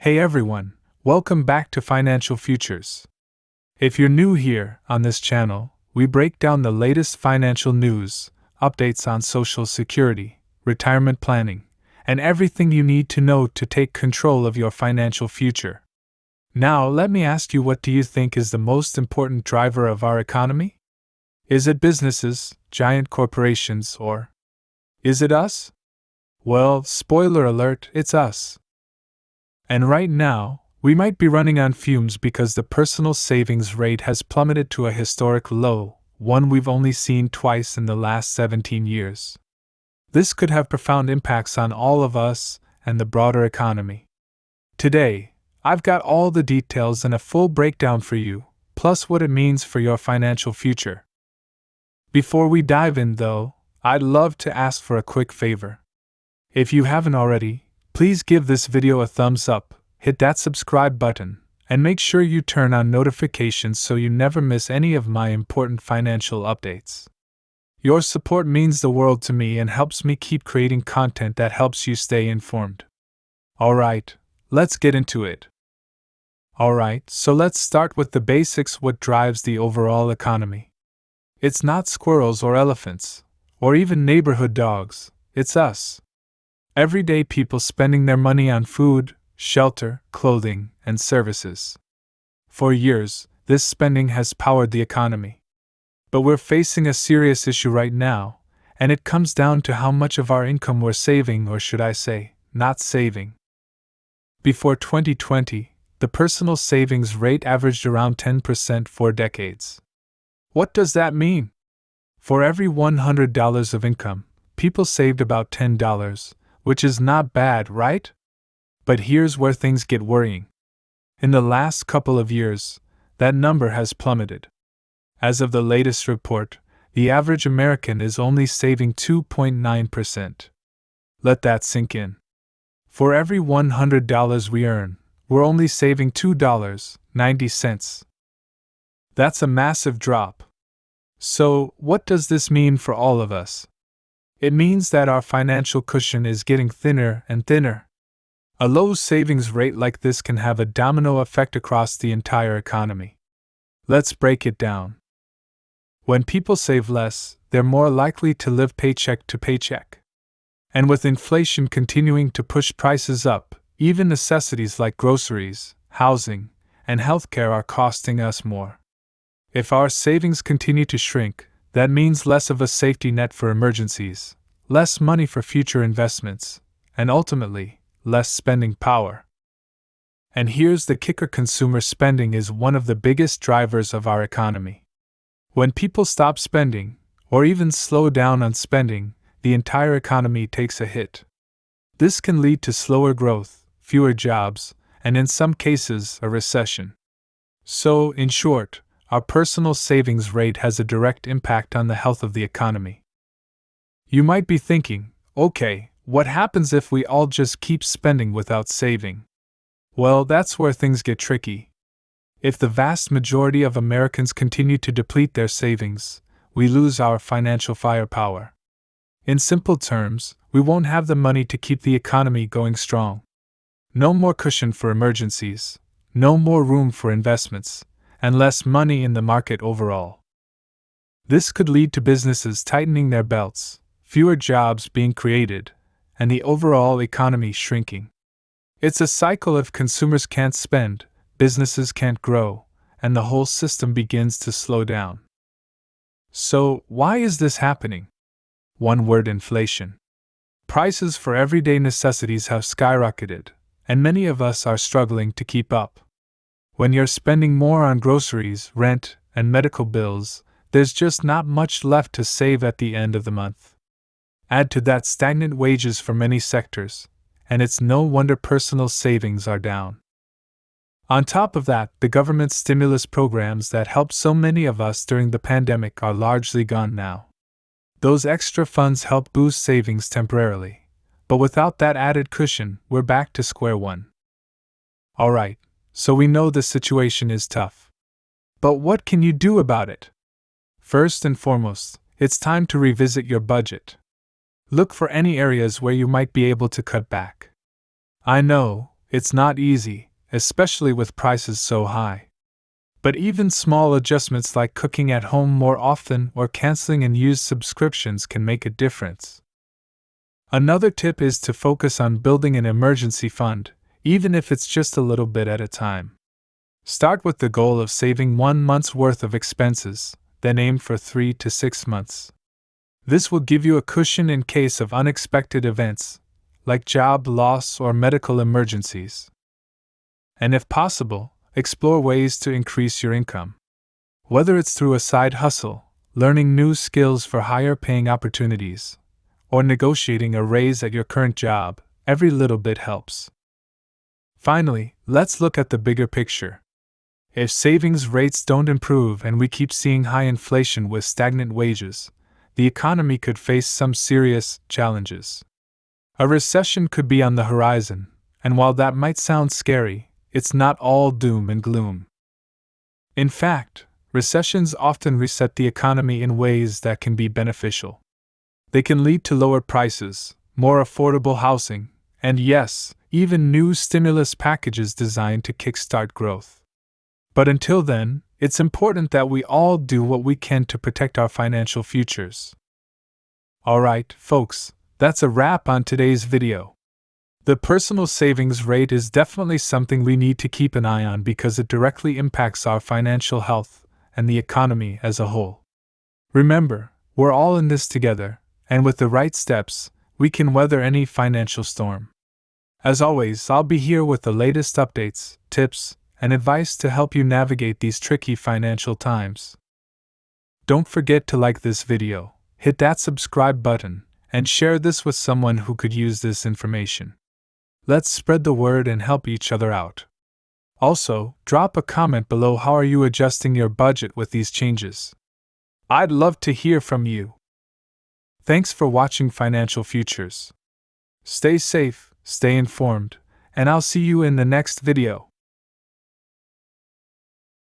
Hey everyone, welcome back to Financial Futures. If you're new here on this channel, we break down the latest financial news, updates on Social Security, retirement planning, and everything you need to know to take control of your financial future. Now, let me ask you, what do you think is the most important driver of our economy? Is it businesses, giant corporations, or is it us? Well, spoiler alert, it's us. And right now, we might be running on fumes because the personal savings rate has plummeted to a historic low, one we've only seen twice in the last 17 years. This could have profound impacts on all of us and the broader economy. Today, I've got all the details and a full breakdown for you, plus what it means for your financial future. Before we dive in, though, I'd love to ask for a quick favor. If you haven't already, please give this video a thumbs up, hit that subscribe button, and make sure you turn on notifications so you never miss any of my important financial updates. Your support means the world to me and helps me keep creating content that helps you stay informed. Alright, let's get into it. Alright, so let's start with the basics. What drives the overall economy? It's not squirrels or elephants, or even neighborhood dogs, it's us. Everyday people spending their money on food, shelter, clothing, and services. For years, this spending has powered the economy. But we're facing a serious issue right now, and it comes down to how much of our income we're saving, or should I say, not saving. Before 2020, the personal savings rate averaged around 10% for decades. What does that mean? For every $100 of income, people saved about $10, which is not bad, right? But here's where things get worrying. In the last couple of years, that number has plummeted. As of the latest report, the average American is only saving 2.9%. Let that sink in. For every $100 we earn, we're only saving $2.90. That's a massive drop. So, what does this mean for all of us? It means that our financial cushion is getting thinner and thinner. A low savings rate like this can have a domino effect across the entire economy. Let's break it down. When people save less, they're more likely to live paycheck to paycheck. And with inflation continuing to push prices up, even necessities like groceries, housing, and healthcare are costing us more. If our savings continue to shrink, that means less of a safety net for emergencies, less money for future investments, and ultimately, less spending power. And here's the kicker: consumer spending is one of the biggest drivers of our economy. When people stop spending, or even slow down on spending, the entire economy takes a hit. This can lead to slower growth, fewer jobs, and in some cases, a recession. So, in short, our personal savings rate has a direct impact on the health of the economy. You might be thinking, okay, what happens if we all just keep spending without saving? Well, that's where things get tricky. If the vast majority of Americans continue to deplete their savings, we lose our financial firepower. In simple terms, we won't have the money to keep the economy going strong. No more cushion for emergencies, no more room for investments, and less money in the market overall. This could lead to businesses tightening their belts, fewer jobs being created, and the overall economy shrinking. It's a cycle. If consumers can't spend, businesses can't grow, and the whole system begins to slow down. So, why is this happening? One word: inflation. Prices for everyday necessities have skyrocketed, and many of us are struggling to keep up. When you're spending more on groceries, rent, and medical bills, there's just not much left to save at the end of the month. Add to that stagnant wages for many sectors, and it's no wonder personal savings are down. On top of that, the government stimulus programs that helped so many of us during the pandemic are largely gone now. Those extra funds help boost savings temporarily, but without that added cushion, we're back to square one. Alright, so we know the situation is tough. But what can you do about it? First and foremost, it's time to revisit your budget. Look for any areas where you might be able to cut back. I know, it's not easy, especially with prices so high. But even small adjustments like cooking at home more often or canceling unused subscriptions can make a difference. Another tip is to focus on building an emergency fund, even if it's just a little bit at a time. Start with the goal of saving 1 month's worth of expenses, then aim for 3 to 6 months. This will give you a cushion in case of unexpected events, like job loss or medical emergencies. And if possible, explore ways to increase your income. Whether it's through a side hustle, learning new skills for higher paying opportunities, or negotiating a raise at your current job, every little bit helps. Finally, let's look at the bigger picture. If savings rates don't improve and we keep seeing high inflation with stagnant wages, the economy could face some serious challenges. A recession could be on the horizon, and while that might sound scary, it's not all doom and gloom. In fact, recessions often reset the economy in ways that can be beneficial. They can lead to lower prices, more affordable housing, and yes, even new stimulus packages designed to kickstart growth. But until then, it's important that we all do what we can to protect our financial futures. Alright, folks, that's a wrap on today's video. The personal savings rate is definitely something we need to keep an eye on because it directly impacts our financial health and the economy as a whole. Remember, we're all in this together, and with the right steps, we can weather any financial storm. As always, I'll be here with the latest updates, tips, and advice to help you navigate these tricky financial times. Don't forget to like this video, hit that subscribe button, and share this with someone who could use this information. Let's spread the word and help each other out. Also, drop a comment below. How are you adjusting your budget with these changes? I'd love to hear from you. Thanks for watching Financial Futures. Stay safe, stay informed, and I'll see you in the next video.